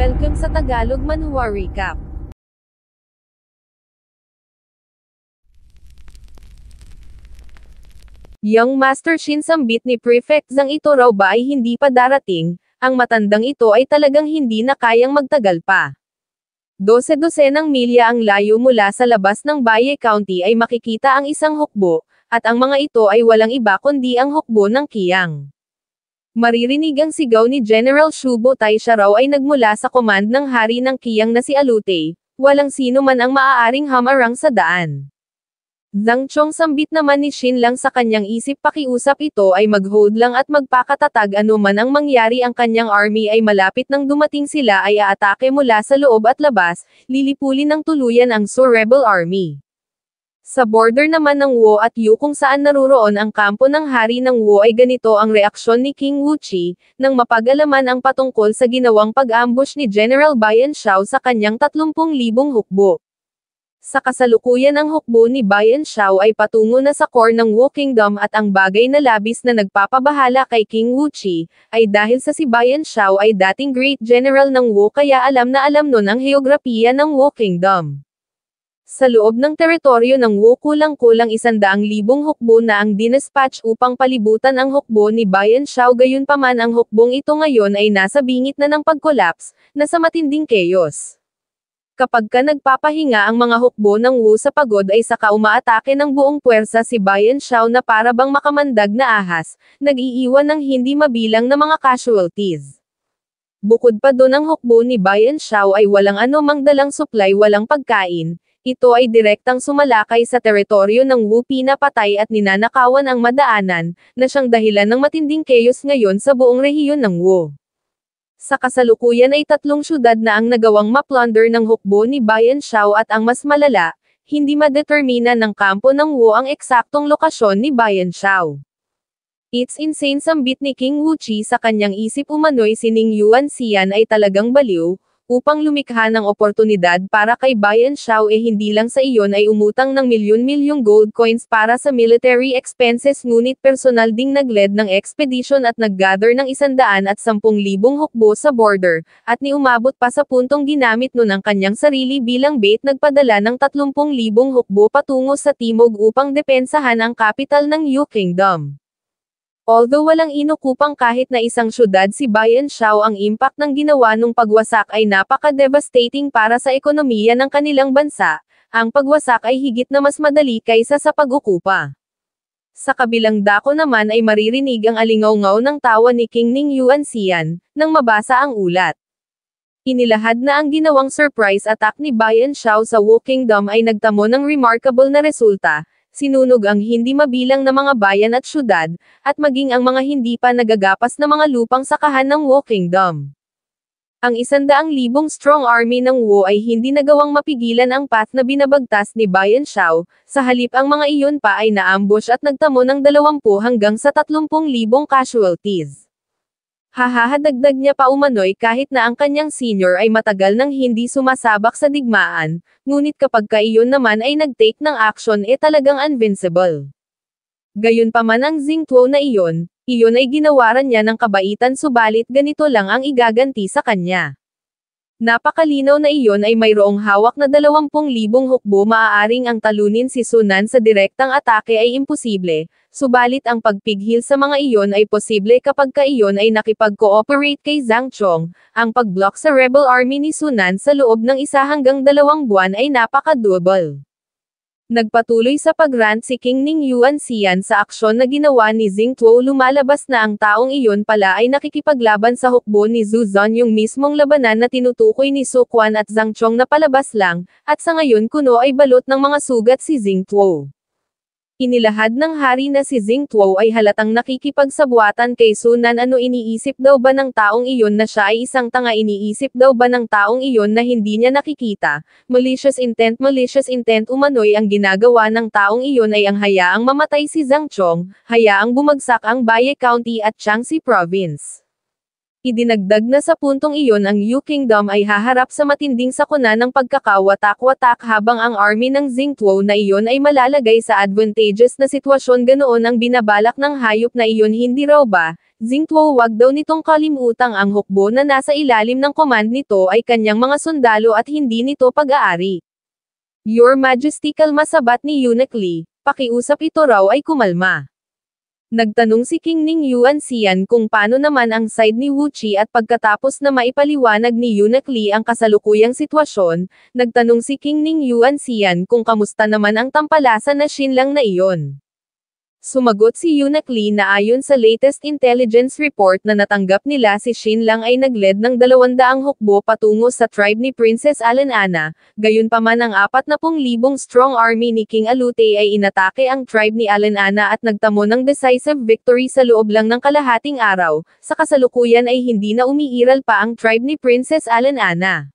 Welcome sa Tagalog Manhwa Recap. Young Master Shin sambit ni Prefect Zhang ito raw ba ay hindi pa darating, ang matandang ito ay talagang hindi na kayang magtagal pa. 12 ng milya ang layo mula sa labas ng Baye County ay makikita ang isang hukbo, at ang mga ito ay walang iba kundi ang hukbo ng Kiyang. Maririnig ang sigaw ni General Shubo Tai siya raw ay nagmula sa command ng hari ng Kiyang na si Alute, walang sino man ang maaaring hamarang sa daan. Zhang Chong sambit naman ni Shin lang sa kanyang isip pakiusap ito ay mag-hold lang at magpakatatag ano man ang mangyari ang kanyang army ay malapit nang dumating sila ay aatake mula sa loob at labas, lilipulin ng tuluyan ang Su Rebel Army. Sa border naman ng Wu at Yu kung saan naruroon ang kampo ng hari ng Wu ay ganito ang reaksyon ni King Wuchi, nang mapag-alaman ang patungkol sa ginawang pag-ambush ni General Bayan Xiao sa kanyang 30,000 hukbo. Sa kasalukuyan ang hukbo ni Bayan Xiao ay patungo na sa core ng Wu Kingdom at ang bagay na labis na nagpapabahala kay King Wuchi, ay dahil sa si Bayan Xiao ay dating Great General ng Wu kaya alam na alam nun ang heograpiya ng Wu Kingdom. Sa loob ng teritoryo ng Wu kulang-kulang 100,000 hukbo na ang dinispatch upang palibutan ang hukbo ni Bayan Xiao gayunpaman ang hukbong ito ngayon ay nasa bingit na ng pag-collapse, na sa matinding chaos. Kapag ka nagpapahinga ang mga hukbo ng Wu sa pagod ay saka umaatake ng buong puwersa si Bayan Xiao na para bang makamandag na ahas, nag-iiwan ng hindi mabilang na mga casualties. Bukod pa doon ang hukbo ni Bayan Xiao ay walang anumang dalang supply walang pagkain, ito ay direktang sumalakay sa teritoryo ng Wu pinapatay at ninanakawan ang madaanan, na siyang dahilan ng matinding chaos ngayon sa buong rehiyon ng Wu. Sa kasalukuyan ay 3 syudad na ang nagawang ma-plunder ng hukbo ni Bayan Xiao at ang mas malala, hindi madetermina ng kampo ng Wu ang eksaktong lokasyon ni Bayan Xiao. It's insane sambit ni King Wuchi sa kanyang isip umano'y si Ning Yuanxian ay talagang baliw, upang lumikha ng oportunidad para kay Bayan Xiao hindi lang sa iyon ay umutang ng milyon-milyong gold coins para sa military expenses ngunit personal ding nagled ng expedition at naggather ng 110,000 hukbo sa border, at ni umabot pa sa puntong ginamit nun ang kanyang sarili bilang bait nagpadala ng 30,000 hukbo patungo sa timog upang depensahan ang kapital ng Yu Kingdom. Although walang inukupang kahit na isang syudad si Bayan Xiao ang impact ng ginawa nung pagwasak ay napaka-devastating para sa ekonomiya ng kanilang bansa, ang pagwasak ay higit na mas madali kaysa sa pag-ukupa. Sa kabilang dako naman ay maririnig ang alingaw-ngaw ng tawa ni King Ning Yuanxian, nang mabasa ang ulat. Inilahad na ang ginawang surprise attack ni Bayan Xiao sa Wu Kingdom ay nagtamo ng remarkable na resulta, sinunog ang hindi mabilang na mga bayan at syudad, at maging ang mga hindi pa nagagapas na mga lupang sakahan ng Wu Kingdom. Ang 100,000 strong army ng Wu ay hindi nagawang mapigilan ang path na binabagtas ni Bayan Xiao, sa halip ang mga iyon pa ay naambush at nagtamo ng 20 hanggang sa 30,000 casualties. Hahadagdag niya pa umano'y kahit na ang kanyang senior ay matagal nang hindi sumasabak sa digmaan, ngunit kapag iyon naman ay nag-take ng action talagang invincible. Gayunpaman ang Xingtuo na iyon ay ginawaran niya ng kabaitan subalit ganito lang ang igaganti sa kanya. Napakalinaw na iyon ay mayroong hawak na 20,000 hukbo maaaring ang talunin si Sunan sa direktang atake ay imposible, subalit ang pagpighil sa mga iyon ay posible kapag iyon ay nakipag-cooperate kay Zhang Chong, ang pag-block sa rebel army ni Sunan sa loob ng 1 hanggang 2 buwan ay napaka-doable. Nagpatuloy sa pag-rant si King Ning Yuanxian sa aksyon na ginawa ni Xingtuo lumalabas na ang taong iyon pala ay nakikipaglaban sa hukbo ni Zhu Zun yung mismong labanan na tinutukoy ni Su Quan at Zhang Chong na palabas lang, at sa ngayon kuno ay balot ng mga sugat si Xingtuo. Inilahad ng hari na si Xingtuo ay halatang nakikipagsabuatan kay Sunan iniisip daw ba ng taong iyon na siya ay isang tanga iniisip daw ba ng taong iyon na hindi niya nakikita, malicious intent umano'y ang ginagawa ng taong iyon ay ang hayaang mamatay si Zhang Chong, hayaang bumagsak ang Baye County at Jiangxi Province. Idinagdag na sa puntong iyon ang Yu Kingdom ay haharap sa matinding sakuna ng pagkakawatak-watak habang ang army ng Xingtuo na iyon ay malalagay sa advantageous na sitwasyon. Ganoon ang binabalak ng hayop na iyon, hindi raw ba? Xingtuo, wag daw nitong kalimutang ang hukbo na nasa ilalim ng command nito ay kanyang mga sundalo at hindi nito pag-aari. Your Majesty, kalmasabat ni Eunuch Lee, pakiusap ito raw ay kumalma. Nagtanong si King Ning Yuanxian kung paano naman ang side ni Wu Qi at pagkatapos na maipaliwanag ni Eunuch Lee ang kasalukuyang sitwasyon, nagtanong si King Ning Yuanxian kung kamusta naman ang tampalasan na Xinlang na iyon. Sumagot si Eunuch Lee na ayon sa latest intelligence report na natanggap nila, si Xinlang ay nagled ng 200 hukbo patungo sa tribe ni Princess Alanana, gayunpaman ang 40,000 strong army ni King Alute ay inatake ang tribe ni Alanana at nagtamo ng decisive victory sa loob lang ng kalahating araw. Sa kasalukuyan ay hindi na umiiral pa ang tribe ni Princess Alanana.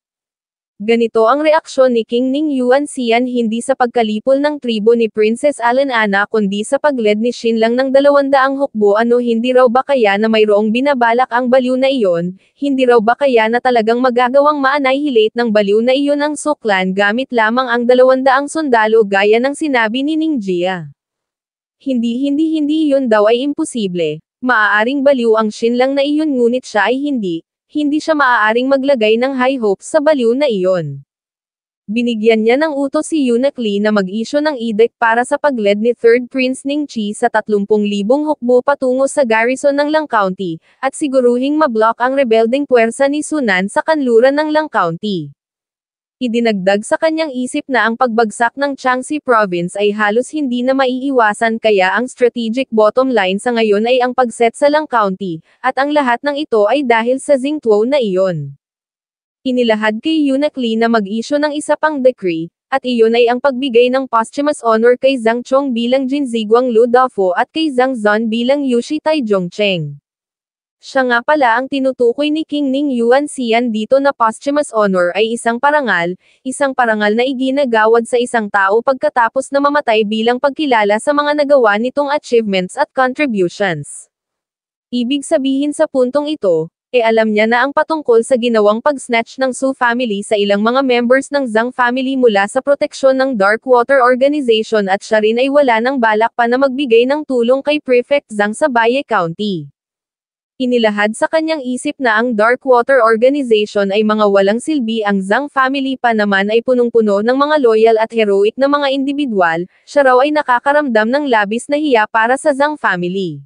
Ganito ang reaksyon ni King Ning Yuanxian hindi sa pagkalipol ng tribo ni Princess Alanana kundi sa pagled ni Xinlang ng 200 hukbo. Hindi raw ba kaya na mayroong binabalak ang baliw na iyon? Hindi raw ba kaya na talagang magagawang ma-annihilate ng baliw na iyon ang Su Clan gamit lamang ang 200 sundalo gaya ng sinabi ni Ning Jia? Hindi iyon daw ay imposible. Maaaring baliw ang Xinlang na iyon ngunit siya ay hindi siya maaaring maglagay ng high hopes sa baliw na iyon. Binigyan niya ng utos si Eunuch Lee na mag-issue ng edict para sa pagled ni Third Prince Ning Qi sa 30,000 hukbo patungo sa garrison ng Lang County, at siguruhing mablock ang rebelding puwersa ni Sunan sa kanluran ng Lang County. Idinagdag sa kanyang isip na ang pagbagsak ng Jiangxi Province ay halos hindi na maiiwasan, kaya ang strategic bottom line sa ngayon ay ang pagset sa Lang County, at ang lahat ng ito ay dahil sa Xingtuo na iyon. Inilahad kay Eunuch Lee na mag-issue ng isa pang decree, at iyon ay ang pagbigay ng posthumous honor kay Zhang Chong bilang Jinzi Guanglu Dafo at kay Zhang Zon bilang Yushi Taizhongcheng. Siya nga pala ang tinutukoy ni King Ning Yuanxian dito na posthumous honor ay isang parangal na iginagawad sa isang tao pagkatapos na mamatay bilang pagkilala sa mga nagawa nitong achievements at contributions. Ibig sabihin sa puntong ito, alam niya na ang patungkol sa ginawang pag-snatch ng Su family sa ilang mga members ng Zhang family mula sa proteksyon ng Darkwater Organization, at siya rin ay wala ng balak pa na magbigay ng tulong kay Prefect Zhang sa Baye County. Inilahad sa kanyang isip na ang Darkwater Organization ay mga walang silbi, ang Zhang family pa naman ay punong-puno ng mga loyal at heroic na mga individual. Siya raw ay nakakaramdam ng labis na hiya para sa Zhang family.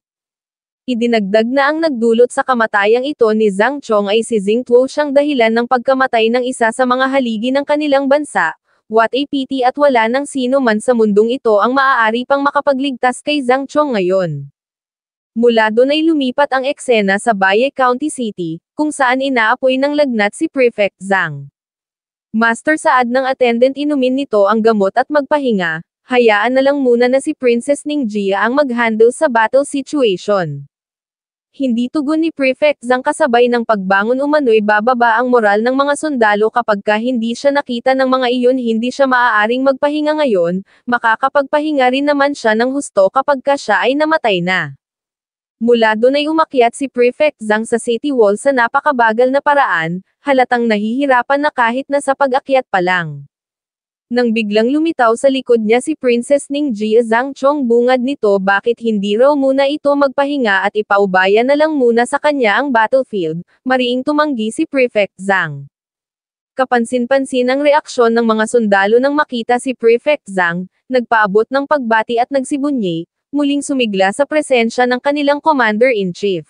Idinagdag na ang nagdulot sa kamatayang ito ni Zhang Chong ay si Xingtuo, siyang dahilan ng pagkamatay ng isa sa mga haligi ng kanilang bansa. What a pity, at wala nang sino man sa mundong ito ang maaari pang makapagligtas kay Zhang Chong ngayon. Mula doon ay lumipat ang eksena sa Baye County City, kung saan inaapoy ng lagnat si Prefect Zhang. Master, saad ng attendant, inumin nito ang gamot at magpahinga. Hayaan na lang muna na si Princess Ning Jia ang mag-handle sa battle situation. Hindi tugon ni Prefect Zhang, kasabay ng pagbangon umano'y bababa ang moral ng mga sundalo kapag hindi siya nakita ng mga iyon. Hindi siya maaaring magpahinga ngayon, makakapagpahinga rin naman siya ng husto kapag siya ay namatay na. Mula doon ay umakyat si Prefect Zhang sa City Wall sa napakabagal na paraan, halatang nahihirapan na kahit na sa pag-akyat pa lang. Nang biglang lumitaw sa likod niya si Princess Ning Jia, Zhang Chong bungad nito bakit hindi raw muna ito magpahinga at ipaubaya na lang muna sa kanya ang battlefield. Mariing tumanggi si Prefect Zhang. Kapansin-pansin ang reaksyon ng mga sundalo nang makita si Prefect Zhang, nagpaabot ng pagbati at nagsibunyi, muling sumigla sa presensya ng kanilang Commander-in-Chief.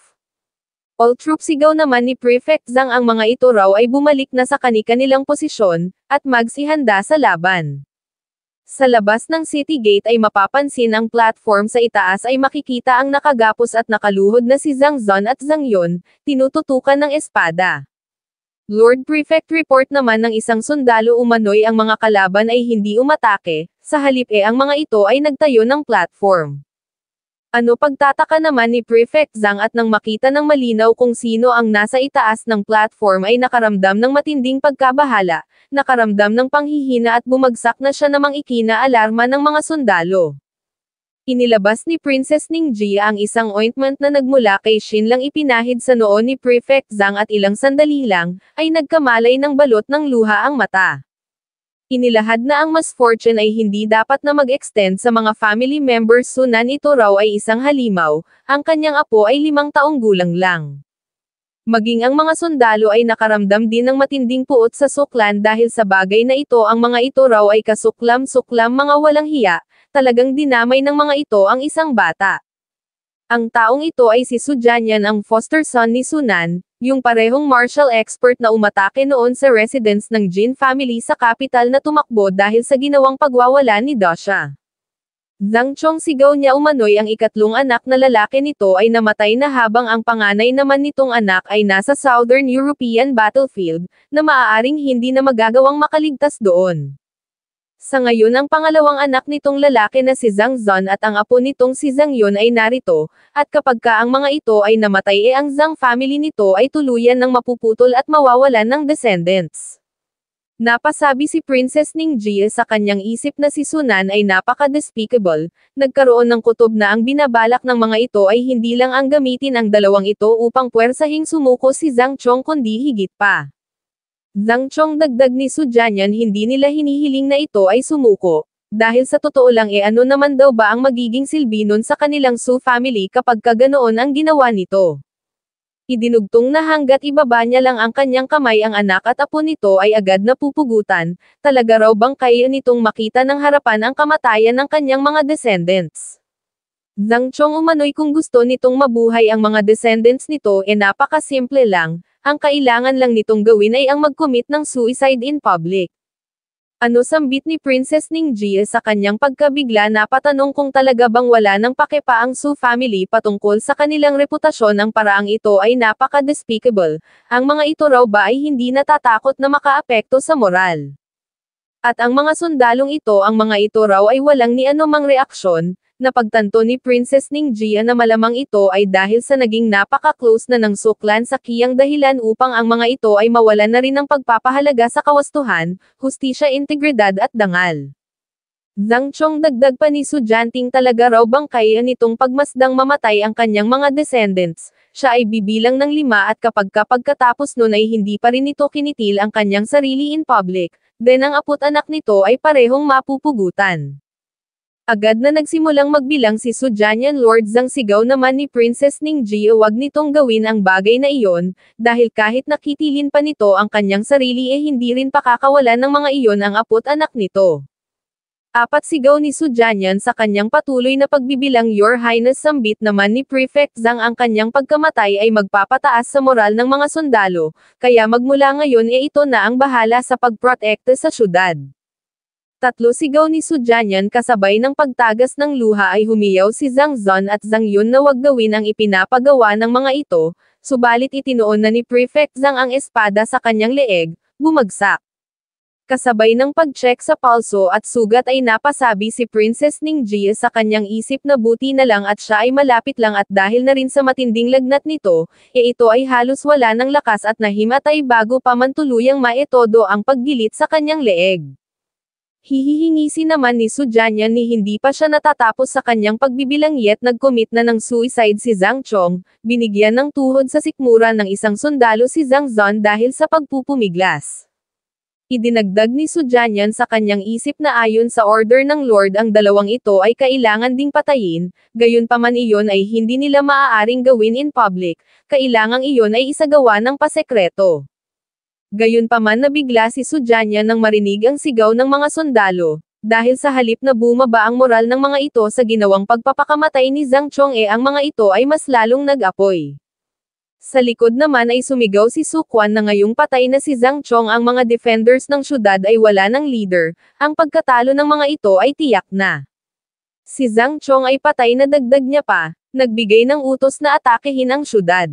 All troops, sigaw naman ni Prefect Zhang. Ang mga ito raw ay bumalik na sa kani-kanilang posisyon, at magsihanda sa laban. Sa labas ng city gate ay mapapansin ang platform sa itaas ay makikita ang nakagapos at nakaluhod na si Zhang Zon at Zhang Yun, tinututukan ng espada. Lord Prefect, report naman ng isang sundalo, umano'y ang mga kalaban ay hindi umatake, sa halip ang mga ito ay nagtayo ng platform. Pagtataka naman ni Prefect Zhang, at nang makita ng malinaw kung sino ang nasa itaas ng platform ay nakaramdam ng matinding pagkabahala, nakaramdam ng panghihina at bumagsak na siya namang ikina-alarma ng mga sundalo. Inilabas ni Princess Ningjia ang isang ointment na nagmula kay Shin lang ipinahid sa noo ni Prefect Zhang at ilang sandali lang, ay nagkamalay ng balot ng luha ang mata. Inilahad na ang misfortune ay hindi dapat na mag-extend sa mga family members sunan ito raw ay isang halimaw, ang kanyang apo ay 5 taong gulang lang. Maging ang mga sundalo ay nakaramdam din ng matinding puot sa suklan dahil sa bagay na ito ang mga ito raw ay kasuklam-suklam mga walang hiya, talagang dinamay ng mga ito ang isang bata. Ang taong ito ay si Su Jianyan ang foster son ni Sunan, yung parehong martial expert na umatake noon sa residence ng Jin family sa capital na tumakbo dahil sa ginawang pagwawala ni Dasha. Zhang Chong sigaw niya umano'y ang ikatlong anak na lalaki nito ay namatay na habang ang panganay naman nitong anak ay nasa Southern European battlefield, na maaaring hindi na magagawang makaligtas doon. Sa ngayon ang pangalawang anak nitong lalaki na si Zhang Zon at ang apo nitong si Zhang Yun ay narito, at kapag ka ang mga ito ay namatay ang Zhang family nito ay tuluyan ng mapuputol at mawawalan ng descendants. Napasabi si Princess Ningjia sa kanyang isip na si Sunan ay napaka-despicable, nagkaroon ng kutob na ang binabalak ng mga ito ay hindi lang ang gamitin ang dalawang ito upang puwersahing sumuko si Zhang Chong kundi higit pa. Zhang Chong dagdag ni Su Jianyan hindi nila hinihiling na ito ay sumuko, dahil sa totoo lang ano naman daw ba ang magiging silbi nun sa kanilang Su family kapag kaganoon ang ginawa nito. Idinugtong na hanggat ibaba niya lang ang kanyang kamay ang anak at apo nito ay agad na pupugutan, talaga raw bang kaya nitong makita ng harapan ang kamatayan ng kanyang mga descendants. Zhang Chong umano'y kung gusto nitong mabuhay ang mga descendants nito napakasimple lang, ang kailangan lang nitong gawin ay ang mag-commit ng suicide in public. Ano sambit ni Princess Ningjia sa kanyang pagkabigla na patanong kung talaga bang wala ng pake pa ang Su family patungkol sa kanilang reputasyon ang paraang ito ay napaka-despicable, ang mga ito raw ba ay hindi natatakot na makaapekto sa moral. At ang mga sundalong ito ang mga ito raw ay walang ni anumang reaksyon, napagtanto ni Princess Ningjia na malamang ito ay dahil sa naging napaka-close na ng suklan sa kiyang dahilan upang ang mga ito ay mawalan na rin ng pagpapahalaga sa kawastuhan, hustisya, integridad at dangal. Zhang Chong dagdag pa ni Su Jianting talaga raw bang kaya nitong pagmasdang mamatay ang kanyang mga descendants, siya ay bibilang ng 5 at kapag pagkatapos nun ay hindi pa rin ito kinitil ang kanyang sarili in public, then ang apo't anak nito ay parehong mapupugutan. Agad na nagsimulang magbilang si Su Jianyan. Lord Zhang, sigaw naman ni Princess Ningjia, wag nitong gawin ang bagay na iyon, dahil kahit nakitilin pa nito ang kanyang sarili hindi rin pakakawalan ng mga iyon ang apo't anak nito. 4 sigaw ni Su Jianyan sa kanyang patuloy na pagbibilang. Your Highness, sambit naman ni Prefect Zhang, ang kanyang pagkamatay ay magpapataas sa moral ng mga sundalo, kaya magmula ngayon ito na ang bahala sa pagprotekta sa syudad. 3 sigaw ni Su Jianyan kasabay ng pagtagas ng luha ay humiyaw si Zhang Zon at Zhang Yun na wag gawin ang ipinapagawa ng mga ito, subalit itinoon na ni Prefect Zhang ang espada sa kanyang leeg, bumagsak. Kasabay ng pag-check sa palso at sugat ay napasabi si Princess Ningjia sa kanyang isip na buti na lang at siya ay malapit lang at dahil na rin sa matinding lagnat nito, ito ay halos wala ng lakas at nahimatay bago pa man tuluyang maetodo ang paggilit sa kanyang leeg. Hihihingisi naman ni Su Jianyan ni hindi pa siya natatapos sa kanyang pagbibilang yet nag-commit na ng suicide si Zhang Chong, binigyan ng tuhod sa sikmura ng isang sundalo si Zhang Zon dahil sa pagpupumiglas. Idinagdag ni Su Jianyan sa kanyang isip na ayon sa order ng Lord ang dalawang ito ay kailangan ding patayin, gayunpaman iyon ay hindi nila maaaring gawin in public, kailangang iyon ay isagawa ng pasekreto. Gayunpaman nabigla si Su Jianyan nang marinig ang sigaw ng mga sundalo, dahil sa halip na bumaba ang moral ng mga ito sa ginawang pagpapakamatay ni Zhang Chong ang mga ito ay mas lalong nag-apoy. Sa likod naman ay sumigaw si Su Quan na ngayong patay na si Zhang Chong ang mga defenders ng syudad ay wala ng leader, ang pagkatalo ng mga ito ay tiyak na. Si Zhang Chong ay patay na dagdag niya pa, nagbigay ng utos na atakehin ang syudad.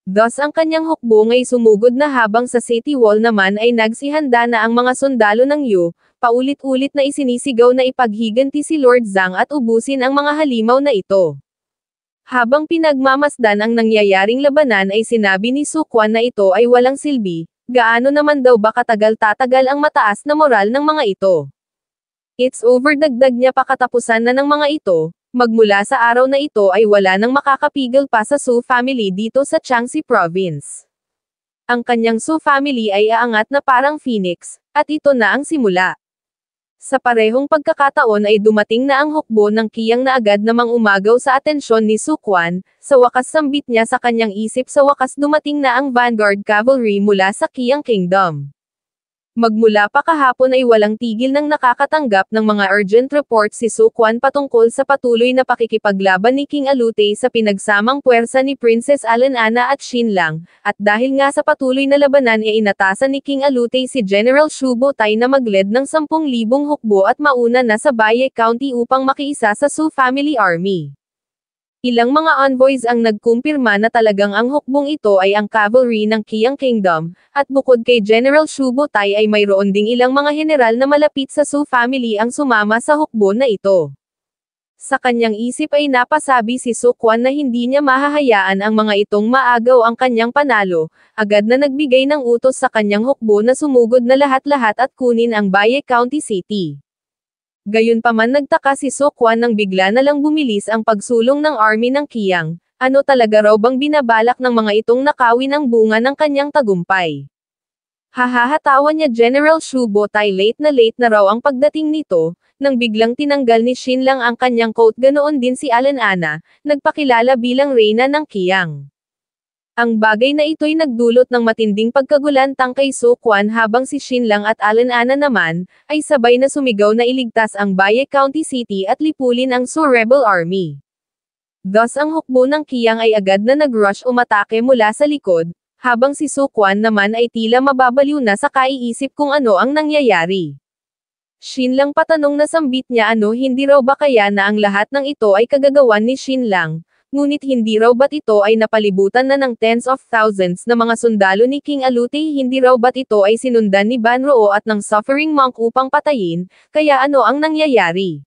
Thus ang kanyang hukbong ay sumugod na habang sa city wall naman ay nagsihanda na ang mga sundalo ng Yu, paulit-ulit na isinisigaw na ipaghiganti si Lord Zhang at ubusin ang mga halimaw na ito. Habang pinagmamasdan ang nangyayaring labanan ay sinabi ni Su Quan na ito ay walang silbi, gaano naman daw ba katagal tatagal ang mataas na moral ng mga ito. It's over, dagdag niya pa. Katapusan na ng mga ito, magmula sa araw na ito ay wala nang makakapigil pa sa Su family dito sa Jiangxi province. Ang kanyang Su family ay aangat na parang phoenix, at ito na ang simula. Sa parehong pagkakataon ay dumating na ang hukbo ng Qiang na agad namang umagaw sa atensyon ni Su Quan. Sa wakas sambit niya sa kanyang isip, sa wakas dumating na ang vanguard cavalry mula sa Qiang Kingdom. Magmula pa kahapon ay walang tigil nang nakakatanggap ng mga urgent report si Su Quan patungkol sa patuloy na pakikipaglaban ni King Alute sa pinagsamang puwersa ni Princess Alanana at Xinlang, at dahil nga sa patuloy na labanan ay inatasan ni King Alute si General Shu Botai na mag-lead ng 10,000 hukbo at mauna na sa Baye County upang makiisa sa Su family army. Ilang mga envoys ang nagkumpirma na talagang ang hukbong ito ay ang cavalry ng Qiang Kingdom, at bukod kay General Shu Botai ay mayroon ding ilang mga general na malapit sa Su family ang sumama sa hukbo na ito. Sa kanyang isip ay napasabi si Su Quan na hindi niya mahahayaan ang mga itong maagaw ang kanyang panalo, agad na nagbigay ng utos sa kanyang hukbo na sumugod na lahat-lahat at kunin ang Baye County City. Gayunpaman nagtaka si Su Quan nang bigla na lang bumilis ang pagsulong ng army ng Qiang. Ano talaga raw bang binabalak ng mga itong nakawin ang bunga ng kanyang tagumpay? Hahahatawan niya General Shu Botai. Late na raw ang pagdating nito, nang biglang tinanggal ni Xinlang ang kanyang coat. Ganoon din si Alanana, nagpakilala bilang reyna ng Qiang. Ang bagay na ito'y nagdulot ng matinding pagkagulantang kay Su Quan, habang si Xinlang at Alanana naman, ay sabay na sumigaw na iligtas ang Baye County City at lipulin ang Su rebel army. Thus ang hukbo ng Qiang ay agad na nag-rush umatake mula sa likod, habang si Su Quan naman ay tila mababaliw na sa kaiisip kung ano ang nangyayari. Xinlang patanong na sambit niya, hindi raw ba kaya na ang lahat ng ito ay kagagawan ni Xinlang? Ngunit hindi raw ba't ito ay napalibutan na ng tens of thousands na mga sundalo ni King Alute? Hindi raw ba't ito ay sinundan ni Ban Roo at ng suffering monk upang patayin? Kaya ano ang nangyayari?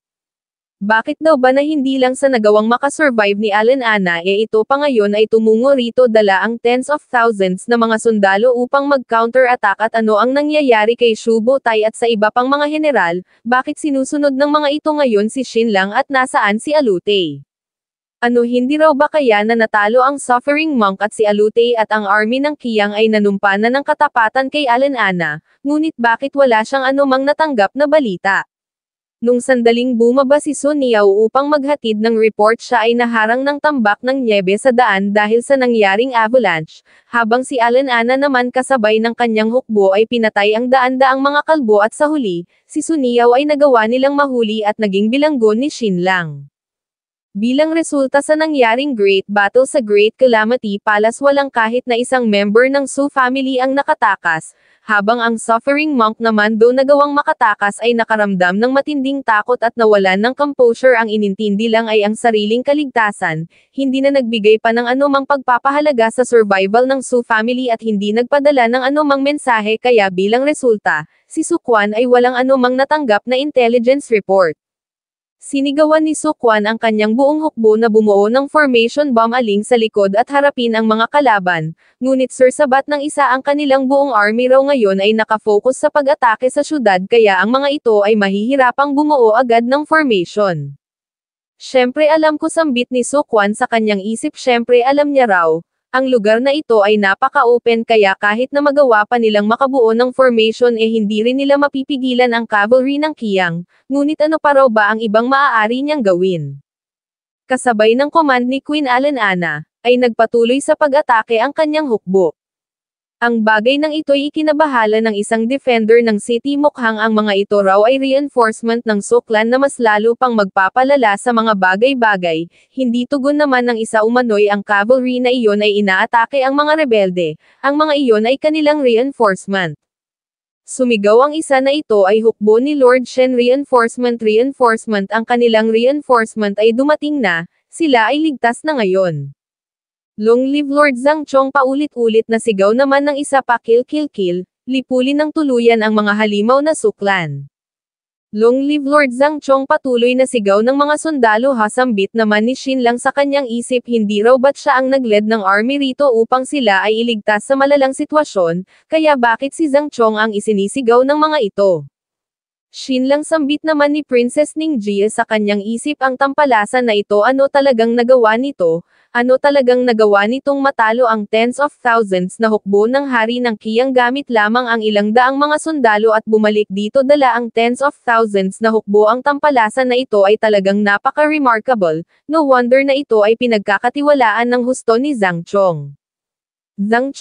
Bakit daw ba na hindi lang sa nagawang makasurvive ni Alanana ito pa ngayon ay tumungo rito dala ang tens of thousands na mga sundalo upang mag-counter-attack? At ano ang nangyayari kay Shu Botai at sa iba pang mga general? Bakit sinusunod ng mga ito ngayon si Xinlang at nasaan si Alute? Hindi raw ba kaya na natalo ang suffering monk at si Alute at ang army ng Qiang ay nanumpa na ng katapatan kay Alanana, ngunit bakit wala siyang anumang natanggap na balita? Nung sandaling bumaba si Sun Niao upang maghatid ng report, siya ay naharang ng tambak ng nyebe sa daan dahil sa nangyaring avalanche, habang si Alanana naman kasabay ng kanyang hukbo ay pinatay ang daan-daang mga kalbo at sa huli, si Sun Niao ay nagawa nilang mahuli at naging bilanggo ni Xinlang. Bilang resulta sa nangyaring Great Battle sa Great Calamity Palace, walang kahit na isang member ng Su family ang nakatakas, habang ang suffering monk naman do nagawang makatakas ay nakaramdam ng matinding takot at nawalan ng composure. Ang inintindi lang ay ang sariling kaligtasan, hindi na nagbigay pa ng anumang pagpapahalaga sa survival ng Su family at hindi nagpadala ng anumang mensahe, kaya bilang resulta, si Su Quan ay walang anumang natanggap na intelligence report. Sinigawan ni Su Quan ang kanyang buong hukbo na bumuo ng formation bomb aling sa likod at harapin ang mga kalaban, ngunit sabat ng isa ang kanilang buong army raw ngayon ay nakafocus sa pag-atake sa syudad, kaya ang mga ito ay mahihirapang bumuo agad ng formation. Syempre alam ko, sambit ni Su Quan sa kanyang isip. Syempre alam niya raw, ang lugar na ito ay napaka-open, kaya kahit na magawa pa nilang makabuo ng formation hindi rin nila mapipigilan ang cavalry ng Qiang, ngunit ano pa raw ba ang ibang maaari niyang gawin? Kasabay ng command ni Queen Alanana, ay nagpatuloy sa pag-atake ang kanyang hukbo. Ang bagay ng ito'y ikinabahala ng isang defender ng city. Mukhang ang mga ito raw ay reinforcement ng Su clan na mas lalo pang magpapalala sa mga bagay-bagay. Hindi tugon naman ng isa umano'y ang cavalry na iyon ay inaatake ang mga rebelde. Ang mga iyon ay kanilang reinforcement. Sumigaw ang isa na ito ay hukbo ni Lord Shen. Reinforcement, ang kanilang reinforcement ay dumating na, sila ay ligtas na ngayon. Long live Lord Zhang Chong! Paulit-ulit na sigaw naman ng isa pa. Kill, lipulin ng tuluyan ang mga halimaw na Su clan. Long live Lord Zhang Chong! Patuloy na sigaw ng mga sundalo. Hasambit naman ni Xinlang sa kanyang isip, hindi raw ba't siya ang nag-lead ng army rito upang sila ay iligtas sa malalang sitwasyon, kaya bakit si Zhang Chong ang isinisigaw ng mga ito? Shinlang sambit naman ni Princess Ningjie sa kanyang isip ang tampalasan na ito. Ano talagang nagawa nito? Ano talagang nagawa nitong matalo ang tens of thousands na hukbo ng hari ng Qiyang gamit lamang ang ilang daang mga sundalo at bumalik dito dala ang tens of thousands na hukbo? Ang tampalasan na ito ay talagang napaka-remarkable, no wonder na ito ay pinagkakatiwalaan ng husto ni Zhang Chong. Zhang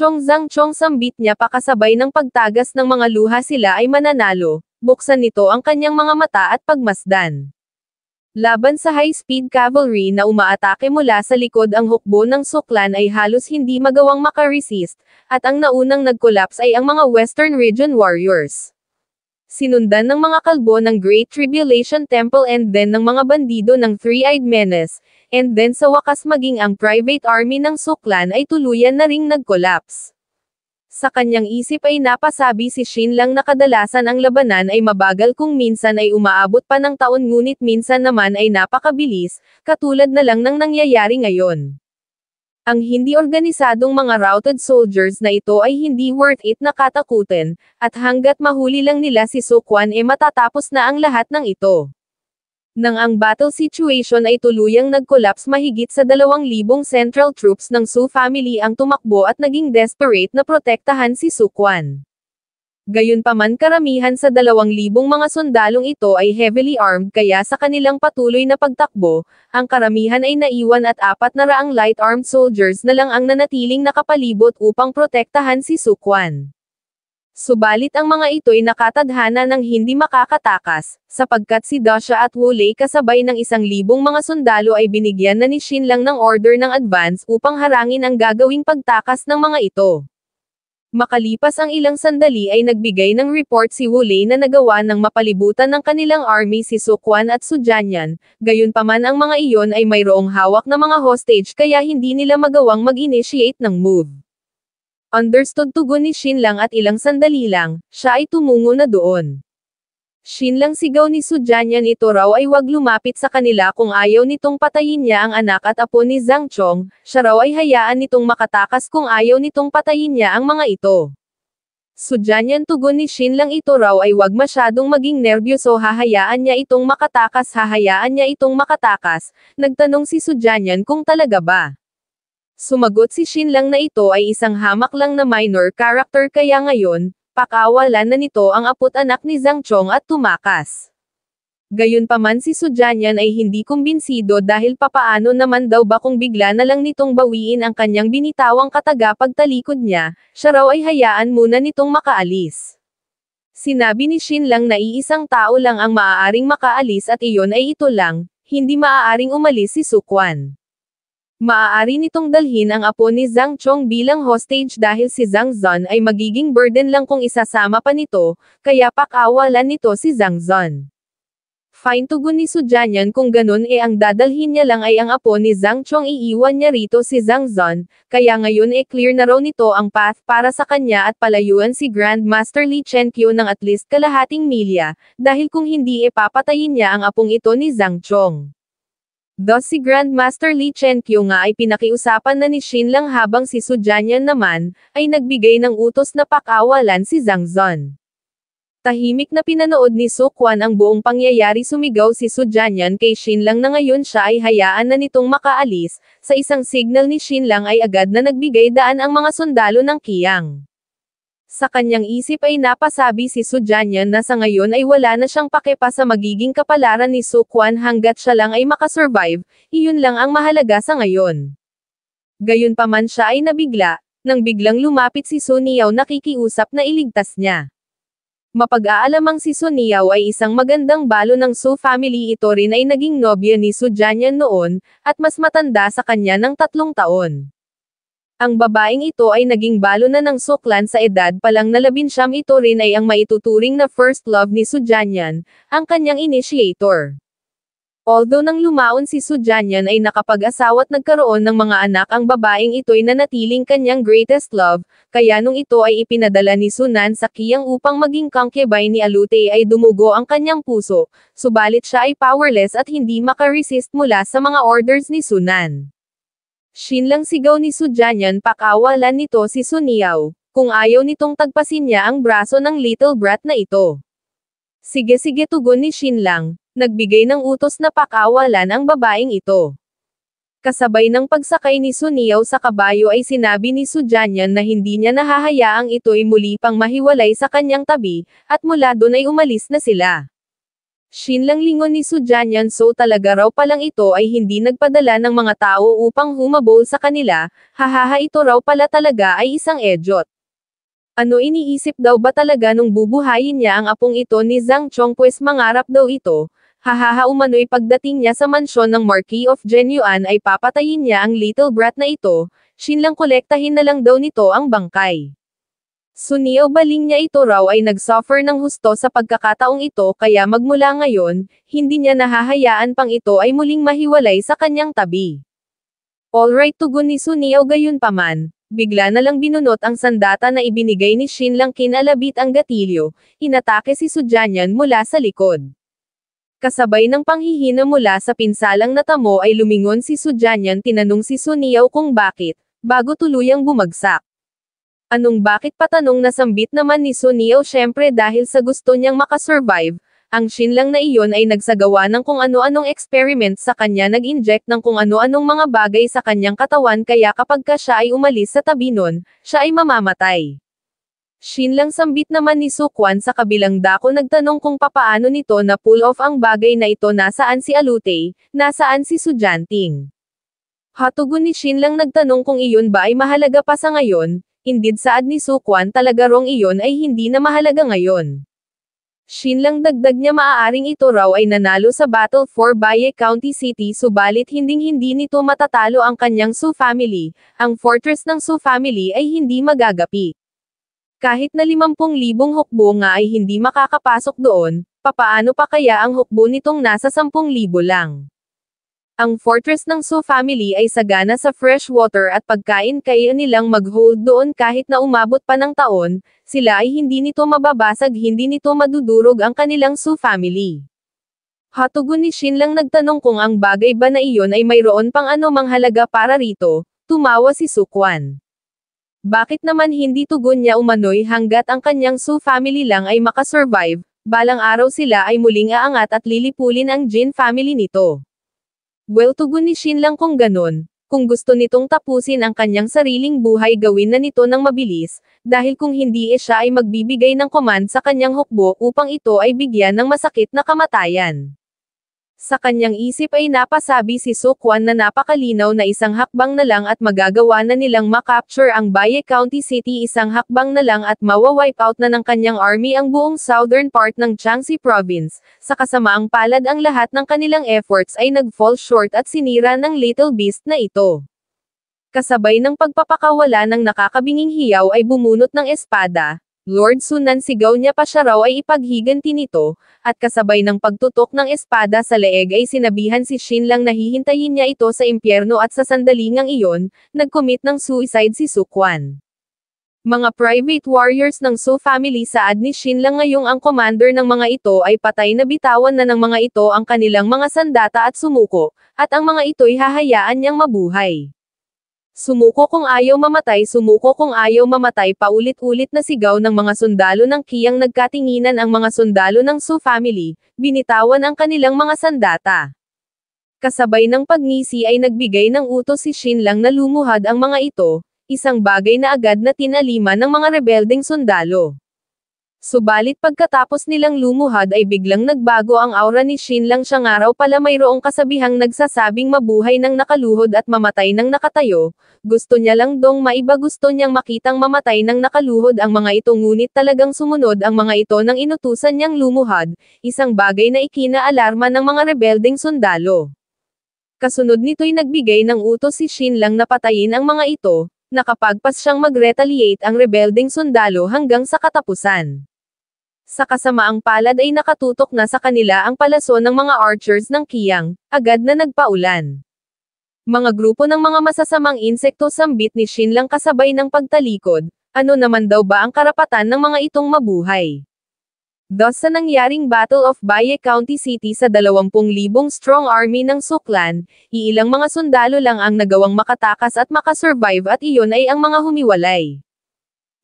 Chong sambit niya pakasabay ng pagtagas ng mga luha. Sila ay mananalo. Buksan nito ang kanyang mga mata at pagmasdan. Laban sa high-speed cavalry na umaatake mula sa likod, ang hukbo ng suklan ay halos hindi magawang makaresist, at ang naunang nag-collapse ay ang mga Western Region warriors. Sinundan ng mga kalbo ng Great Tribulation Temple and then ng mga bandido ng Three-Eyed Menace, and then sa wakas maging ang private army ng suklan ay tuluyan na ring nag-collapse. Sa kanyang isip ay napasabi si Shinlang na kadalasan ang labanan ay mabagal, kung minsan ay umaabot pa ng taon, ngunit minsan naman ay napakabilis, katulad na lang ng nangyayari ngayon. Ang hindi organisadong mga routed soldiers na ito ay hindi worth it na katakutin, at hanggat mahuli lang nila si Su Quan matatapos na ang lahat ng ito. Nang ang battle situation ay tuluyang nag-collapse, mahigit sa 2,000 central troops ng Su family ang tumakbo at naging desperate na protektahan si Su Quan. Gayunpaman, karamihan sa 2,000 mga sundalong ito ay heavily armed, kaya sa kanilang patuloy na pagtakbo, ang karamihan ay naiwan at 400 light-armed soldiers na lang ang nanatiling nakapalibot upang protektahan si Su Quan. Subalit ang mga ito'y nakatadhana ng hindi makakatakas, sapagkat si Dasha at Wu Lei kasabay ng 1,000 mga sundalo ay binigyan na ni Shinlang ng order ng advance upang harangin ang gagawing pagtakas ng mga ito. Makalipas ang ilang sandali ay nagbigay ng report si Wu Lei na nagawa ng mapalibutan ng kanilang army si Su Quan at Su Jianyan, gayunpaman ang mga iyon ay mayroong hawak na mga hostage kaya hindi nila magawang mag-initiate ng move. Understood, tugon ni Shinlang, at ilang sandali lang, siya ay tumungo na doon. Shinlang, sigaw ni Su Jianyan, ito raw ay wag lumapit sa kanila kung ayaw nitong patayin niya ang anak at apo ni Zhang Chong, siya raw ay hayaan nitong makatakas kung ayaw nitong patayin niya ang mga ito. Su Jianyan, tugon ni Shinlang, ito raw ay wag masyadong maging nervyoso, hahayaan niya itong makatakas, hahayaan niya itong makatakas, nagtanong si Su Jianyan kung talaga ba. Sumagot si Shinlang na ito ay isang hamak lang na minor character kaya ngayon, pakawalan na nito ang apo't anak ni Zhang Chong at tumakas. Gayunpaman si Su Jianyan ay hindi kumbinsido dahil papaano naman daw ba kung bigla na lang nitong bawiin ang kanyang binitawang katagapagtalikod niya, siya raw ay hayaan muna nitong makaalis. Sinabi ni Shinlang na iisang tao lang ang maaaring makaalis at iyon ay ito lang, hindi maaaring umalis si Su Quan. Maaari nitong dalhin ang apo ni Zhang Chong bilang hostage dahil si Zhang Zun ay magiging burden lang kung isasama pa nito, kaya pakawalan nito si Zhang Zun. Fine, tugon ni Su Jianyan, kung ganun ang dadalhin niya lang ay ang apo ni Zhang Chong, iiwan niya rito si Zhang Zun, kaya ngayon clear na raw nito ang path para sa kanya at palayuan si Grandmaster Li Chenkyo ng at least kalahating milya, dahil kung hindi papatayin niya ang apong ito ni Zhang Chong. Thus si Grandmaster Li Chenkyo nga ay pinakiusapan na ni Shinlang habang si Su Jianyan naman, ay nagbigay ng utos na pakawalan si Zhang Zun. Tahimik na pinanood ni Su Quan ang buong pangyayari, sumigaw si Su Jianyan kay Shinlang na ngayon siya ay hayaan na nitong makaalis, sa isang signal ni Shinlang ay agad na nagbigay daan ang mga sundalo ng Qiyang. Sa kanyang isip ay napasabi si Su Jianyan na sa ngayon ay wala na siyang pake pa sa magiging kapalaran ni Su Quan hanggat siya lang ay makasurvive, iyon lang ang mahalaga sa ngayon. Gayunpaman siya ay nabigla, nang biglang lumapit si Su Niao nakikiusap na iligtas niya. Mapag-aalamang si Su Niao ay isang magandang balo ng Su family, ito rin ay naging nobya ni Su Jianyan noon, at mas matanda sa kanya ng 3 taon. Ang babaeng ito ay naging balo na ng suklan sa edad pa lang na 19, ito rin ay ang maituturing na first love ni Su Jianyan, ang kanyang initiator. Although nang lumaon si Su Jianyan ay nakapag-asawa at nagkaroon ng mga anak, ang babaeng ito'y nanatiling kanyang greatest love, kaya nung ito ay ipinadala ni Su Nan sa Qiyang upang maging concubine ni Alute ay dumugo ang kanyang puso, subalit siya ay powerless at hindi makaresist mula sa mga orders ni Su Nan. Shinlang, sigaw ni Su Jianyan, pakawalan nito si Su Niao, kung ayaw nitong tagpasin niya ang braso ng little brat na ito. Sige tugon ni Xinlang, nagbigay ng utos na pakawalan ang babaeng ito. Kasabay ng pagsakay ni Su Niao sa kabayo ay sinabi ni Su Jianyan na hindi niya nahahayaang ito'y muli pang mahiwalay sa kanyang tabi, at mula doon ay umalis na sila. Xinlang lingon ni Su Jianyan, so talaga raw palang ito ay hindi nagpadala ng mga tao upang humabol sa kanila, hahaha, ito raw pala talaga ay isang edyot. Ano iniisip daw ba talaga nung bubuhayin niya ang apong ito ni Zhang Chong, pues mangarap daw ito, hahaha, umano'y pagdating niya sa mansyon ng Marquis of Genyuan ay papatayin niya ang little brat na ito, Xinlang kolektahin na lang daw nito ang bangkay. Su Niao baling niya ito raw ay nag-suffer ng husto sa pagkakataong ito kaya magmula ngayon, hindi niya nahahayaan pang ito ay muling mahiwalay sa kanyang tabi. Alright, tugon ni Su Niao, gayunpaman, bigla na lang binunot ang sandata na ibinigay ni Xinlang, kinalabit ang gatilyo, inatake si Su Jianyan mula sa likod. Kasabay ng panghihina mula sa pinsalang natamo ay lumingon si Su Jianyan, tinanong si Su Niao kung bakit, bago tuluyang bumagsak. Anong bakit, patanong na sambit naman ni Su Niao, syempre dahil sa gusto niyang makasurvive, ang Xinlang na iyon ay nagsagawa ng kung ano-anong experiment sa kanya, nag-inject ng kung ano-anong mga bagay sa kanyang katawan kaya kapag siya ay umalis sa tabi nun, siya ay mamamatay. Xinlang sambit naman ni Su Quan sa kabilang dako, nagtanong kung papaano nito na pull off ang bagay na ito, nasaan si Alutei, nasaan si Su Jianting. Hatugon ni Xinlang, nagtanong kung iyon ba ay mahalaga pa sa ngayon, indeed saad ni Su Quan, talaga rong iyon ay hindi na mahalaga ngayon. Xinlang dagdag niya, maaaring ito raw ay nanalo sa battle for Baye County City subalit hinding-hindi nito matatalo ang kanyang Su family, ang fortress ng Su family ay hindi magagapi. Kahit na 50,000 hukbo nga ay hindi makakapasok doon, papaano pa kaya ang hukbo nitong nasa 10,000 lang? Ang fortress ng Su family ay sagana sa fresh water at pagkain kaya nilang mag-hold doon kahit na umabot pa ng taon, sila ay hindi nito mababasag, hindi nito madudurog ang kanilang Su family. Hatugon ni Xinlang, nagtanong kung ang bagay ba na iyon ay mayroon pang anumang halaga para rito, tumawa si Su Quan. Bakit naman hindi, tugon niya, umano'y hanggat ang kanyang Su family lang ay makasurvive, balang araw sila ay muling aangat at lilipulin ang Jin family nito. Well, tugon ni Xinlang, kung ganun, kung gusto nitong tapusin ang kanyang sariling buhay, gawin na nito ng mabilis, dahil kung hindi siya ay magbibigay ng command sa kanyang hukbo upang ito ay bigyan ng masakit na kamatayan. Sa kanyang isip ay napasabi si Su Quan na napakalinaw na isang hakbang na lang at magagawa na nilang makapture ang Baye County City, isang hakbang na lang at mawawipe out na ng kanyang army ang buong southern part ng Jiangxi Province. Sa kasamaang palad, ang lahat ng kanilang efforts ay nag-fall short at sinira ng little beast na ito. Kasabay ng pagpapakawala ng nakakabinging hiyaw ay bumunot ng espada, Lord Su, sigaw niya, pa siya raw ay ipaghiganti nito, at kasabay ng pagtutok ng espada sa leeg ay sinabihan si Xinlang na hihintayin niya ito sa impyerno, at sa sandalingang iyon, nag-commit ng suicide si Su Quan. Mga private warriors ng Su family, saad ni Xinlang, ngayong ang commander ng mga ito ay patay na, bitawan na ng mga ito ang kanilang mga sandata at sumuko, at ang mga ito'y hahayaan niyang mabuhay. Sumuko kung ayaw mamatay, sumuko kung ayaw mamatay, paulit-ulit na sigaw ng mga sundalo ng Qiyang. Nagkatinginan ang mga sundalo ng Su family, binitawan ang kanilang mga sandata. Kasabay ng pagngisi ay nagbigay ng utos si Xinlang na lumuhad ang mga ito, isang bagay na agad na tinalima ng mga rebeldeng sundalo. Subalit pagkatapos nilang lumuhad ay biglang nagbago ang aura ni Xinlang, siya nga raw pala mayroong kasabihang nagsasabing mabuhay ng nakaluhod at mamatay ng nakatayo, gusto niya lang dong maiba, gusto niyang makitang mamatay ng nakaluhod ang mga ito, ngunit talagang sumunod ang mga ito nang inutusan niyang lumuhad, isang bagay na ikinaalarma ng mga rebeldeng sundalo. Kasunod nito'y nagbigay ng utos si Xinlang na patayin ang mga ito, nakapagpas siyang mag-retaliate ang rebeldeng sundalo hanggang sa katapusan. Sa kasamaang palad ay nakatutok na sa kanila ang palaso ng mga archers ng Qiyang, agad na nagpaulan. Mga grupo ng mga masasamang insekto, sambit ni Xinlang kasabay ng pagtalikod, ano naman daw ba ang karapatan ng mga itong mabuhay? Thus sa nangyaring Battle of Baye County City sa 20,000 strong army ng Su clan, iilang mga sundalo lang ang nagawang makatakas at makasurvive, at iyon ay ang mga humiwalay.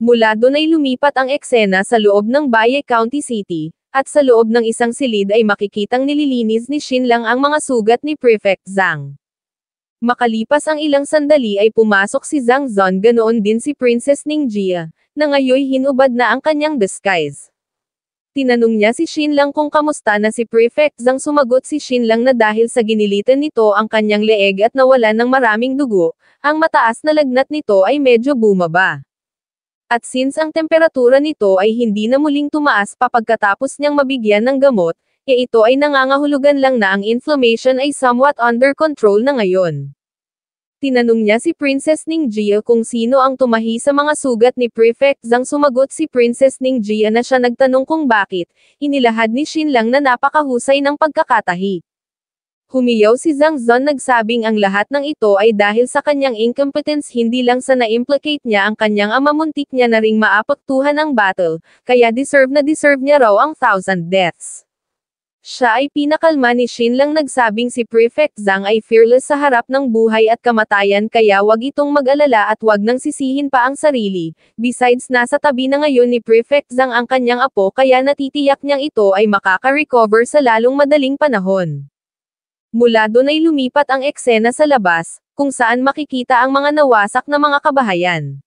Mula doon ay lumipat ang eksena sa loob ng Baye County City, at sa loob ng isang silid ay makikitang nililinis ni Xinlang ang mga sugat ni Prefect Zhang. Makalipas ang ilang sandali ay pumasok si Zhang Zon, ganoon din si Princess Ningjia, na ngayoy hinubad na ang kanyang disguise. Tinanong niya si Xinlang kung kamusta na si Prefect Zhang. Sumagot si Xinlang na dahil sa ginilitan nito ang kanyang leeg at nawalan ng maraming dugo, ang mataas na lagnat nito ay medyo bumaba. At since ang temperatura nito ay hindi na muling tumaas pa pagkatapos niyang mabigyan ng gamot, ito ay nangangahulugan lang na ang inflammation ay somewhat under control na ngayon. Tinanong niya si Princess Ningjia kung sino ang tumahi sa mga sugat ni Prefect Zhang. Sumagot si Princess Ningjia na siya nagtanong kung bakit, inilahad ni Xinlang na napakahusay ng pagkakatahi. Humiyaw si Zhang Zon, nagsabing ang lahat ng ito ay dahil sa kanyang incompetence, hindi lang sa na-implicate niya ang kanyang ama, muntik niya na ring maapektuhan ang battle, kaya deserve niya raw ang 1,000 deaths. Siya ay pinakalma ni Xinlang, nagsabing si Prefect Zhang ay fearless sa harap ng buhay at kamatayan, kaya wag itong mag-alala at wag nang sisihin pa ang sarili. Besides, nasa tabi na ngayon ni Prefect Zhang ang kanyang apo, kaya natitiyak niyang ito ay makaka-recover sa lalong madaling panahon. Mula doon ay lumipat ang eksena sa labas, kung saan makikita ang mga nawasak na mga kabahayan.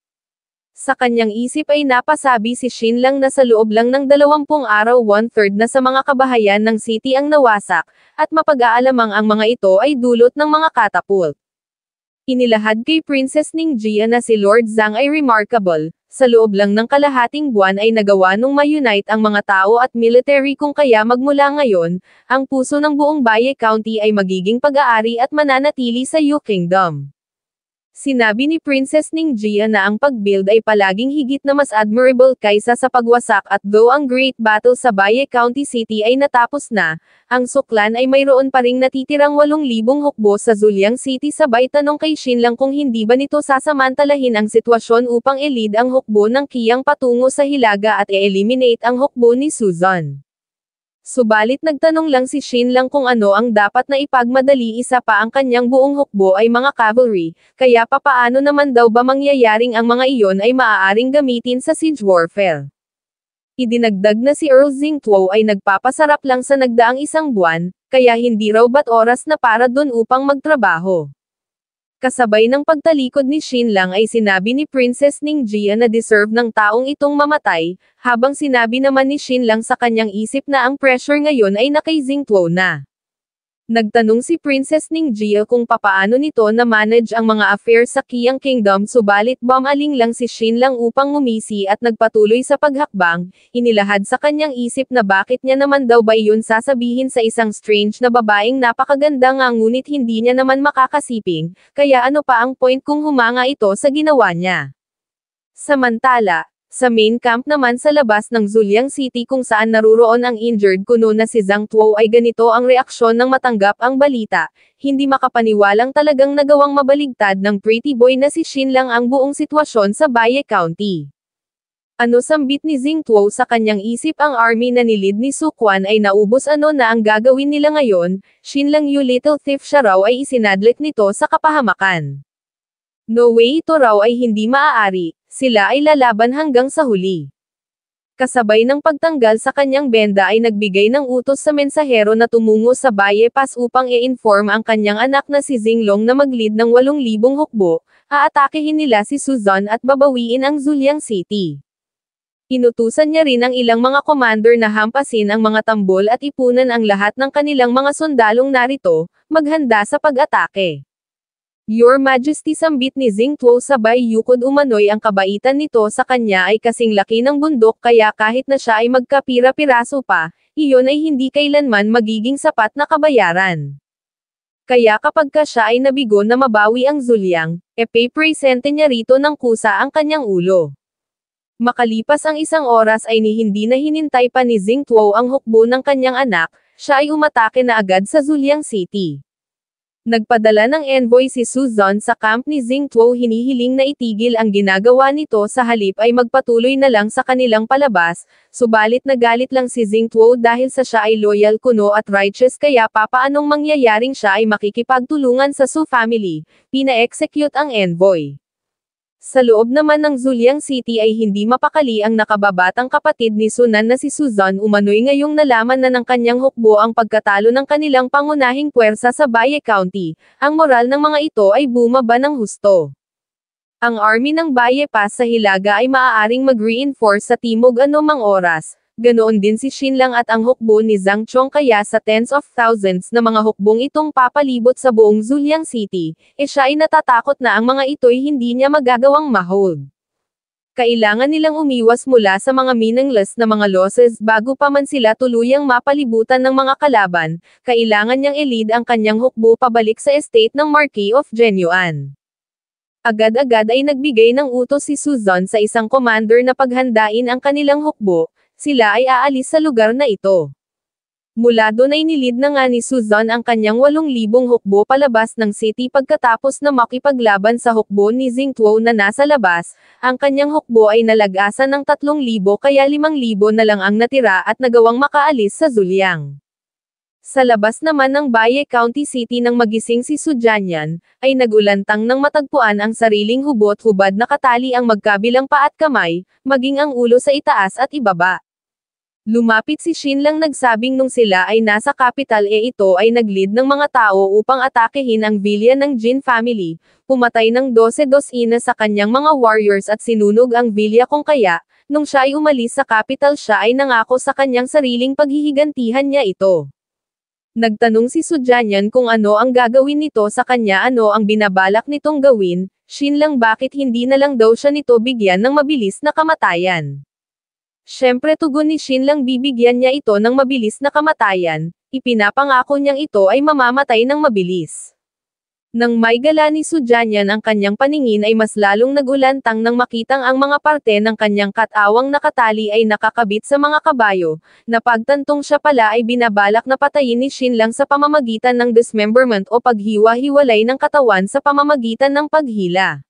Sa kanyang isip ay napasabi si Xinlang na sa loob lang ng 20 araw 1/3 na sa mga kabahayan ng city ang nawasak, at mapag-aalamang ang mga ito ay dulot ng mga catapult. Inilahad kay Princess Ningjia na si Lord Zhang ay remarkable, sa loob lang ng kalahating buwan ay nagawa nung ma-unite ang mga tao at military, kung kaya magmula ngayon, ang puso ng buong Baye County ay magiging pag-aari at mananatili sa Yu Kingdom. Sinabi ni Princess Ningjia na ang pag-build ay palaging higit na mas admirable kaysa sa pagwasak, at though ang great battle sa Baye County City ay natapos na, ang suklan ay mayroon pa ring natitirang 8,000 hukbo sa Zuliang City. Sabay tanong kay Xinlang kung hindi ba nito sasamantalahin ang sitwasyon upang i-lead ang hukbo ng Qiang patungo sa Hilaga at i-eliminate ang hukbo ni Suzon. Subalit nagtanong lang si Xinlang kung ano ang dapat na ipagmadali, isa pa ang kanyang buong hukbo ay mga cavalry, kaya papaano naman daw ba mangyayaring ang mga iyon ay maaaring gamitin sa siege warfare. Idinagdag na si Earl Xingtuo ay nagpapasarap lang sa nagdaang 1 buwan, kaya hindi raw ba't oras na para dun upang magtrabaho. Kasabay ng pagtalikod ni Xinlang ay sinabi ni Princess Ningjia na deserve ng taong itong mamatay, habang sinabi naman ni Xinlang sa kanyang isip na ang pressure ngayon ay na kay Xingtuo na. Nagtanong si Princess Ningjia kung papaano nito na-manage ang mga affairs sa Qiang Kingdom, subalit bumaling lang si Xinlang upang ngumisi at nagpatuloy sa paghakbang. Inilahad sa kanyang isip na bakit niya naman daw ba iyon sasabihin sa isang strange na babaeng napakaganda nga ngunit hindi niya naman makakasiping, kaya ano pa ang point kung humanga ito sa ginawa niya. Samantala, sa main camp naman sa labas ng Zuliang City kung saan naruroon ang injured kuno na si Zhang Tuo, ay ganito ang reaksyon ng matanggap ang balita. Hindi makapaniwalang talagang nagawang mabaligtad ng pretty boy na si Xinlang ang buong sitwasyon sa Baye County. Ano sambit ni Zhang Tuo sa kanyang isip, ang army na nilid ni Su Quan ay naubos, ano na ang gagawin nila ngayon? Xinlang, you little thief, siya raw ay isinadlik nito sa kapahamakan. No way, ito raw ay hindi maaari, sila ay lalaban hanggang sa huli. Kasabay ng pagtanggal sa kanyang benda ay nagbigay ng utos sa mensahero na tumungo sa Baye Pass upang i-inform ang kanyang anak na si Xinglong na mag-lead ng 8,000 hukbo, aatakehin nila si Suzon at babawiin ang Zuliang City. Inutusan niya rin ang ilang mga commander na hampasin ang mga tambol at ipunan ang lahat ng kanilang mga sundalong narito, maghanda sa pag-atake. Your Majesty, sambit ni Zhang Tuo, sabay yukod umano'y ang kabaitan nito sa kanya ay kasing laki ng bundok, kaya kahit na siya ay magkapira-piraso pa, iyon ay hindi kailanman magiging sapat na kabayaran. Kaya kapag ka siya ay nabigo na mabawi ang Zuliang, presente niya rito ng kusa ang kanyang ulo. Makalipas ang 1 oras ay hindi na hinintay pa ni Zhang Tuo ang hukbo ng kanyang anak, siya ay umatake na agad sa Zuliang City. Nagpadala ng envoy si Suzon sa camp ni Zhang Tuo, hinihiling na itigil ang ginagawa nito, sa halip ay magpatuloy na lang sa kanilang palabas, subalit nagalit lang si Zhang Tuo dahil sa siya ay loyal kuno at righteous, kaya papaanong mangyayaring siya ay makikipagtulungan sa Su family, pina-execute ang envoy. Sa loob naman ng Zuliang City ay hindi mapakali ang nakababatang kapatid ni Sunan na si Suzon umano'y ngayong nalaman na ng kanyang hukbo ang pagkatalo ng kanilang pangunahing puwersa sa Baye County. Ang moral ng mga ito ay bumaba ng husto. Ang army ng Baye Pass sa Hilaga ay maaaring mag-reinforce sa timog anumang oras. Ganoon din si Xinlang at ang hukbo ni Zhang Chong kaya sa tens of thousands na mga hukbong itong papalibot sa buong Zuliang City, siya ay natatakot na ang mga ito'y hindi niya magagawang ma-hold. Kailangan nilang umiwas mula sa mga meaningless na mga losses bago pa man sila tuluyang mapalibutan ng mga kalaban, kailangan niyang i-lead ang kanyang hukbo pabalik sa estate ng Marquis of Genuan. Agad-agad ay nagbigay ng utos si Suzon sa isang commander na paghandain ang kanilang hukbo. Sila ay aalis sa lugar na ito. Mula doon ay nilid na nga ni Suzon ang kanyang 8,000 hukbo palabas ng city pagkatapos na makipaglaban sa hukbo ni Xingtuo na nasa labas, ang kanyang hukbo ay nalagasan ng 3,000 kaya 5,000 na lang ang natira at nagawang makaalis sa Zuliang. Sa labas naman ng Baye County City nang magising si Sujanyan, ay nagulantang nang matagpuan ang sariling hubot-hubad na katali ang magkabilang paa at kamay, maging ang ulo sa itaas at ibaba. Lumapit si Xinlang nagsabing nung sila ay nasa capital ito ay nag-lead ng mga tao upang atakehin ang villa ng Jin family, pumatay ng 12 sa kanyang mga warriors at sinunog ang villa kung kaya, nung siya ay umalis sa capital siya ay nangako sa kanyang sariling paghihigantihan niya ito. Nagtanong si Sujanyan kung ano ang gagawin nito sa kanya ano ang binabalak nitong gawin, Xinlang bakit hindi na lang daw siya nito bigyan ng mabilis na kamatayan. Siyempre tugon ni Xinlang bibigyan niya ito ng mabilis na kamatayan, ipinapangako niyang ito ay mamamatay ng mabilis. Nang may gala ni Sujanyan ang kanyang paningin ay mas lalong nagulantang nang makitang ang mga parte ng kanyang katawang nakatali ay nakakabit sa mga kabayo, na pagtantong siya pala ay binabalak na patayin ni Xinlang sa pamamagitan ng dismemberment o paghiwa-hiwalay ng katawan sa pamamagitan ng paghila.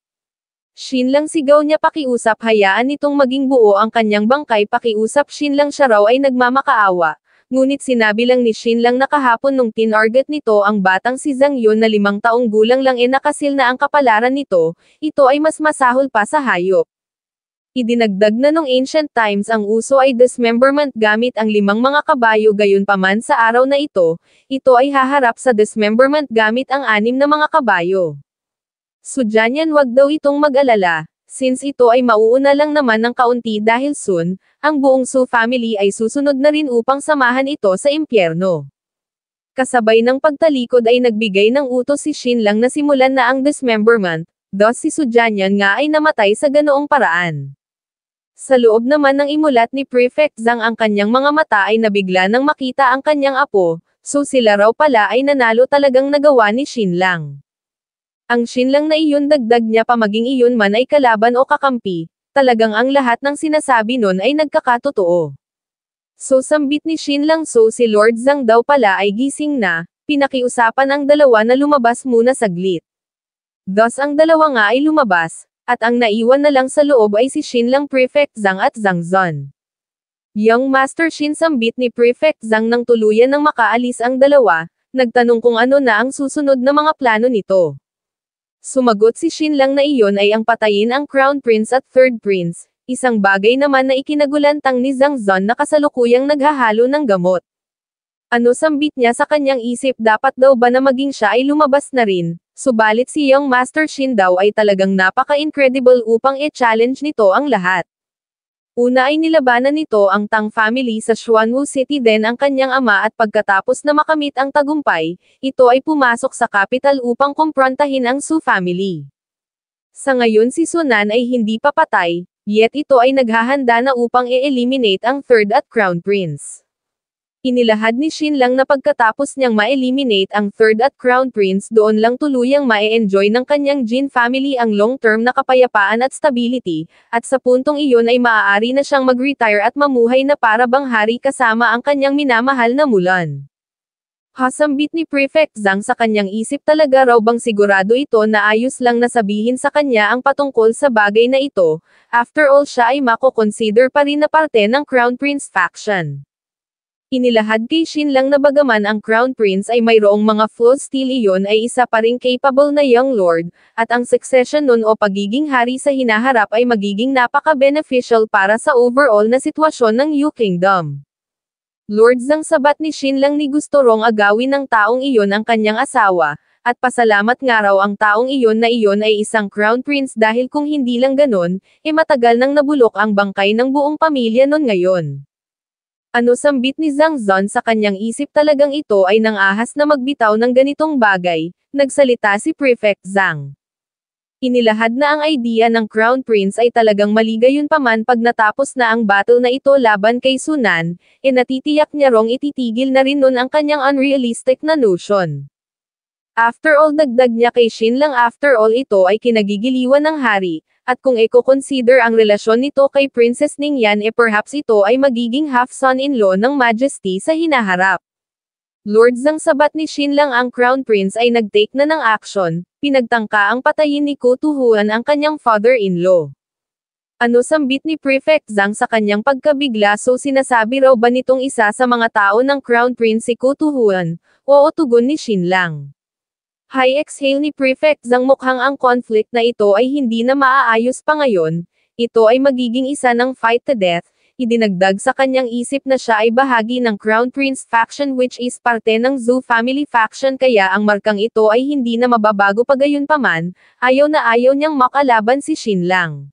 Xinlang sigaw niya pakiusap hayaan nitong maging buo ang kanyang bangkay pakiusap Xinlang siya raw ay nagmamakaawa, ngunit sinabi lang ni Xinlang na kahapon nung tinarget nito ang batang si Zhang Yun na 5 taong gulang lang nakasil na ang kapalaran nito, ito ay mas masahol pa sa hayop. Idinagdag na nung ancient times ang uso ay dismemberment gamit ang 5 mga kabayo gayunpaman sa araw na ito ay haharap sa dismemberment gamit ang 6 na mga kabayo. Sujanyan wag daw itong mag-alala, since ito ay mauuna lang naman ng kaunti dahil soon, ang buong Su family ay susunod na rin upang samahan ito sa impyerno. Kasabay ng pagtalikod ay nagbigay ng utos si Xinlang na simulan na ang dismemberment, thus si Sujanyan nga ay namatay sa ganoong paraan. Sa loob naman ng imulat ni Prefect Zhang ang kanyang mga mata ay nabigla nang makita ang kanyang apo, so sila raw pala ay nanalo talagang nagawa ni Xinlang. Ang Xinlang na iyon dagdag niya pa maging iyon man ay kalaban o kakampi, talagang ang lahat ng sinasabi nun ay nagkakatotoo. So sambit ni Xinlang so si Lord Zhang daw pala ay gising na, pinakiusapan ang dalawa na lumabas muna saglit. Thus ang dalawa nga ay lumabas, at ang naiwan na lang sa loob ay si Xinlang Prefect Zhang at Zhang Zon. Young Master Xin sambit ni Prefect Zhang nang tuluyan ng makaalis ang dalawa, nagtanong kung ano na ang susunod na mga plano nito. Sumagot si Xinlang na iyon ay ang patayin ang Crown Prince at Third Prince, isang bagay naman na ikinagulantang ni Zhang Zon na kasalukuyang naghahalo ng gamot. Ano sambit niya sa kanyang isip dapat daw ba na maging siya ay lumabas na rin, subalit si Young Master Xin daw ay talagang napaka-incredible upang i-challenge nito ang lahat. Una ay nilabanan nito ang Tang family sa Xuanwu City din ang kanyang ama at pagkatapos na makamit ang tagumpay, ito ay pumasok sa capital upang kumprontahin ang Su family. Sa ngayon si Sunan ay hindi pa patay, yet ito ay naghahanda na upang i-eliminate ang Third at Crown Prince. Inilahad ni Xinlang na pagkatapos niyang ma-eliminate ang Third at Crown Prince doon lang tuluyang ma-enjoy ng kanyang Jin family ang long-term na kapayapaan at stability, at sa puntong iyon ay maaari na siyang mag-retire at mamuhay na para bang hari kasama ang kanyang minamahal na Mulan. Hasambit ni Prefect Zhang sa kanyang isip talaga raw bang sigurado ito na ayos lang na sabihin sa kanya ang patungkol sa bagay na ito, after all siya ay mako-consider pa rin na parte ng Crown Prince faction. Inilahad kay Xinlang na bagaman ang Crown Prince ay mayroong mga flaws still iyon ay isa pa ring capable na young lord, at ang succession nun o pagiging hari sa hinaharap ay magiging napaka-beneficial para sa overall na sitwasyon ng Yu Kingdom. Lord Zhang sabat ni Xinlang ni gusto rong agawin ng taong iyon ang kanyang asawa, at pasalamat nga raw ang taong iyon na iyon ay isang Crown Prince dahil kung hindi lang ganon, matagal nang nabulok ang bangkay ng buong pamilya nun ngayon. Ano sambit ni Zhang Zon sa kanyang isip talagang ito ay nang-ahas na magbitaw ng ganitong bagay, nagsalita si Prefect Zhang. Inilahad na ang idea ng Crown Prince ay talagang mali gayunpaman pag natapos na ang battle na ito laban kay Sunan, natitiyak niya rong ititigil na rin nun ang kanyang unrealistic na notion. After all dagdag niya kay Xinlang after all ito ay kinagigiliwan ng hari, at kung eko-consider ang relasyon nito kay Princess Ningyan perhaps ito ay magiging half-son-in-law ng Majesty sa hinaharap. Lord Zhang sabat ni Xinlang ang Crown Prince ay nag-take na ng action, pinagtangka ang patayin ni Ku Tuhuan ang kanyang father-in-law. Ano sambit ni Prefect Zhang sa kanyang pagkabigla so sinasabi raw ba nitong isa sa mga tao ng Crown Prince si Ku Tuhuan, o tugon ni Xinlang. High exhale ni Prefect Zhang mukhang ang conflict na ito ay hindi na maaayos pa ngayon, ito ay magiging isa ng fight to death, idinagdag sa kanyang isip na siya ay bahagi ng Crown Prince faction which is parte ng Zhou family faction kaya ang markang ito ay hindi na mababago pagayunpaman, ayaw na ayaw niyang makalaban si Xinlang.